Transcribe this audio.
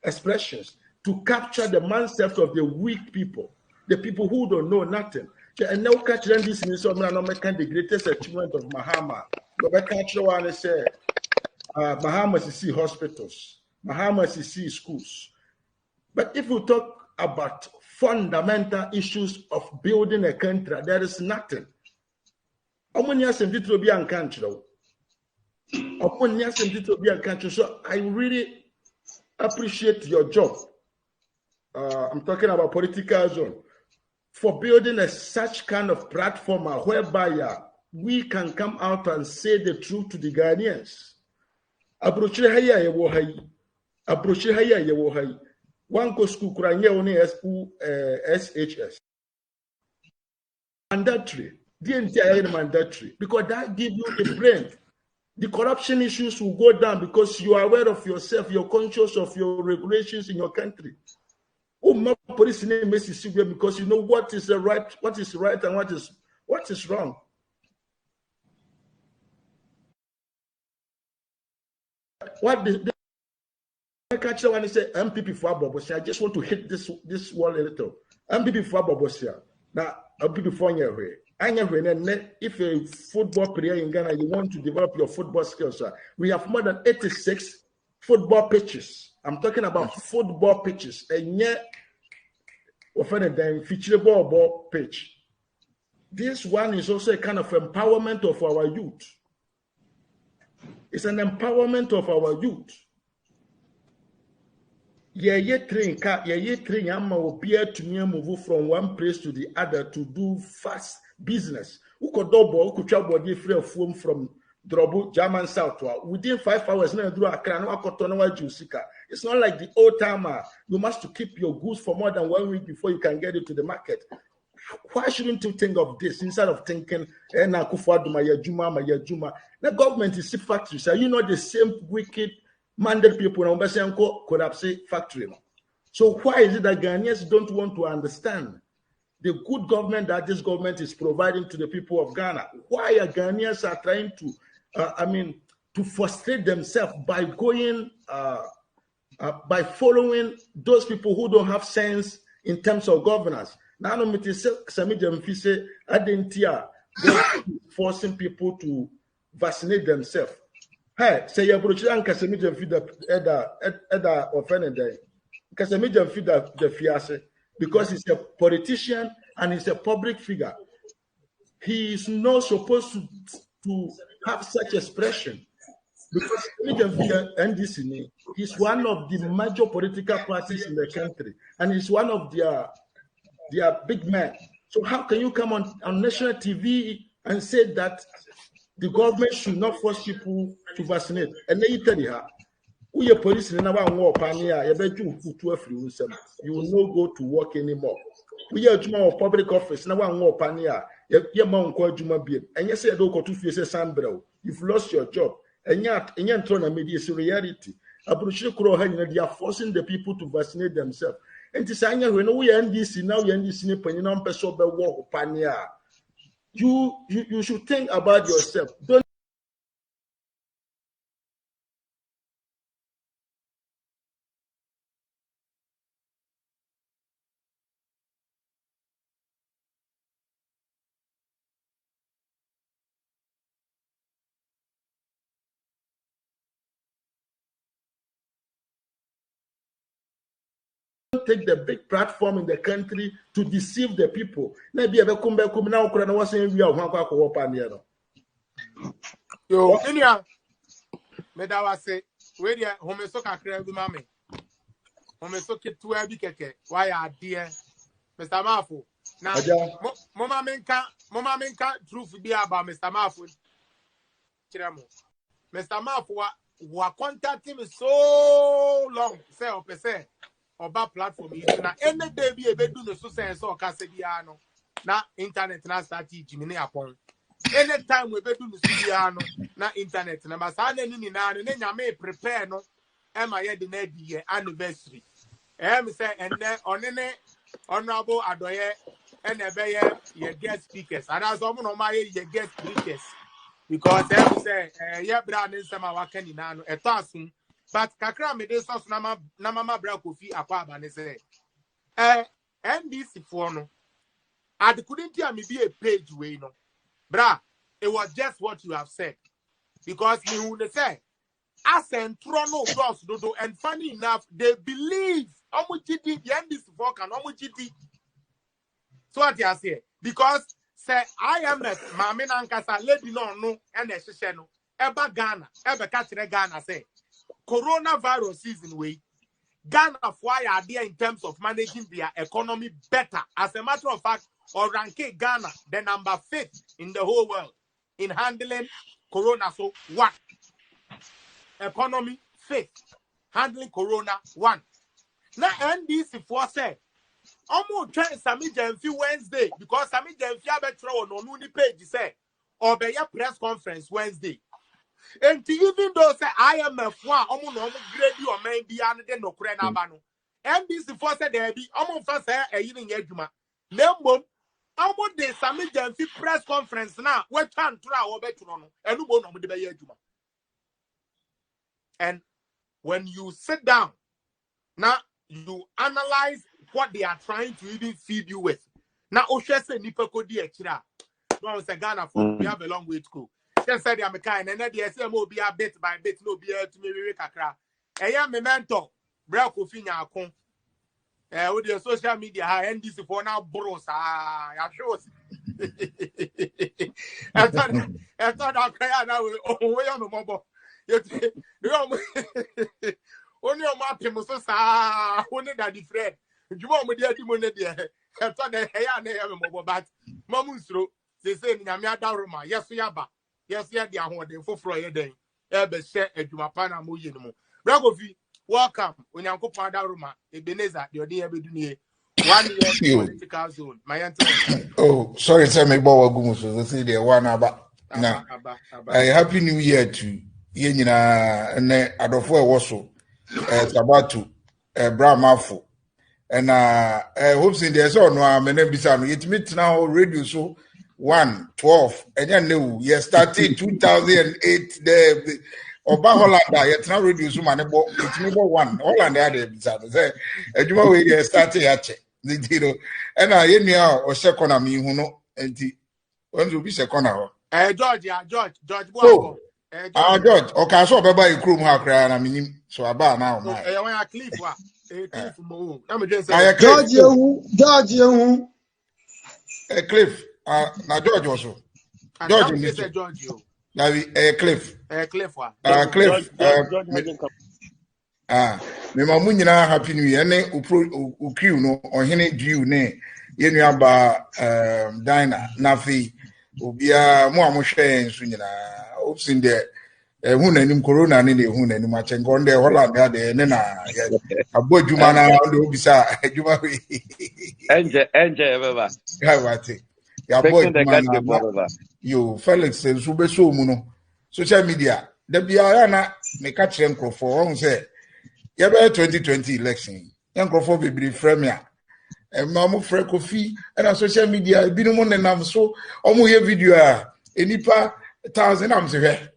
expressions to capture the mindset of the weak people, the people who don't know nothing. And now catching this in the greatest achievement of Mahama. But catch one say Mahama see hospitals, Mahama see schools. But if we talk about fundamental issues of building a country, there is nothing. So I really appreciate your job. I'm talking about political zone for building such kind of platform whereby we can come out and say the truth to the Ghanaians. One go school only SHS. Mandatory. The entire mandatory. Because that gives you the brain. The corruption issues will go down because you are aware of yourself, you're conscious of your regulations in your country. Police name because you know what is right and what is wrong. What the catcher when he say MPP for Bobosia, I just want to hit this wall a little. MPP for Bobosia. Now MPP for Nyahwe. If a football player in Ghana, you want to develop your football skills, we have more than 86 football pitches. I'm talking about football pitches. And yet, feature ball pitch. This one is also a kind of empowerment of our youth. It's an empowerment of our youth. Train Yama will be to move from one place to the other to do fast business. Who could double, who could travel free of foam from Drobu, German South. Within 5 hours, it's not like the old timer. You must keep your goods for more than 1 week before you can get it to the market. Why shouldn't you think of this instead of thinking, the government is factories? Are you not the same wicked minded people could have said factory? So why is it that Ghanaians don't want to understand the good government that this government is providing to the people of Ghana? Why are Ghanaians are trying to frustrate themselves by going by following those people who don't have sense in terms of governance? Now, Sammy Gyamfi say, I didn't hear forcing people to vaccinate themselves. Hey, say you're broaching Sammy Gyamfi the offended day. Sammy Gyamfi the fiancé because he's a politician and he's a public figure. He is not supposed to have such expression because NDC is one of the major political parties in the country and he's one of their big men. So how can you come on national TV and say that the government should not force people to vaccinate? And then you tell her, we are police in our war pioneer, you will not go to work anymore. We are Juma of public office, now one war pioneer, your mom called Juma Beard, and you say, don't go to face Sambro, you've lost your job, and yet, media is a reality. They are forcing the people to vaccinate themselves. And to say, when we end this, now we end this in a person war pioneer. You should think about yourself. Don't take the big platform in the country to deceive the people. Maybe ever come back now. Was saying we are one pioneer. Yo, Kenya. Medawa say, where the homesoka crave mame. Homesoke to a big keke. Why are dear Mr. Mafu? Now, Mama Menka truth be about Mr. Mafu. Mr. Mafu, who are contacting me so long, say, or per se. Oba platform is na any day be able to do so sense or casebiano na internet na start gyimie upon anytime we be do no biano na internet na basana ni na no nyame prepare no e ma ye de na di anniversary me say and then onene honorable adoye and ebe ye guest speakers and as omo no ma ye guest speakers because say ye brand nsema waka ni na no eto asun but kakra me de so na mama bra kofi akwa aba ne say NDC for no I couldn't hear me be a page way no bra it was just what you have said because me who they say as and Toronto does do and funny enough they believe the NDC for can so what you say because say IMF mama nankasa lady no and no eba Ghana eba catch Ghana say coronavirus season way Ghana why are there in terms of managing their economy better as a matter of fact or ranking Ghana the number 5th in the whole world in handling corona. So what economy 5th handling corona 1 now NDC for say almost try Sammy Gyamfi Wednesday because Sammy Gyamfi abetro on the page say or be your press conference Wednesday. And even though say IMF one almost no grade or main be and no kure na ba no NDC for say there be almost first say e yin adwuma nembom almost the Sammy Gyamfi press conference now we can try or betro no enu bo no mo de be adwuma. And when you sit down now you analyze what they are trying to even feed you with. Now, Osha say nipa kodi ekira. No say Ghana for we have a long way to go. Just said I'm kind and then the SMO be a bit by bit no be to me kakra. Eya me mentor bra Kofi Nyakon. With your social media NDC for now bros ya shows. I thought I cry now we am mobo. Only on my people so only that the friend. You want me there to money there. I thought that hey I never mobile but Mamusro they say Nyamia Daruma yes we are yes yeah they are holding for Friday day. Ebe share edumapana mo yinimo. Bragovi welcome Onyanko Daruma Ebenezer the odi ebeduni 1 year political zone. My answer. Oh, sorry, sir, me bawa gumuso. So say the one aba. Now, happy New Year to Yenina ne adofo ewoso. Sabatu Bramafo. And hopes in the so no me na bisa no yetimi now radio so 112 and new year started 2008 the Oba Hollanda yet now radio so man bo yetimi bo 1 Hollanda dey bisa no say adwuma we year started yache zero and yenua o second am hu no enti when be second ho George Boabo George okay so beba ikrum ha kra na minim so aba na o mai Cliff wa Cliff mo George Cliff na George also George is George na Cliff Cliff wa Cliff me mamu nyina happy new year ne ukriu no ohene due ne yenua ba dina na fi obia mo amohwe ensu nyina opsin de hu nanim corona ne hu nanim achengo nde Holland de ne na abodwuma na de obisa adwuma we enje baba gawate ya bodwuma na yo Felix ensu be so mu no social media da bia na me ka kire nkrofo won say ya be 2020 election nkrofo be frame ya mamu frɛ Kofi and social media binu mo nenam so omo ye video a enipa 1000 am se hwe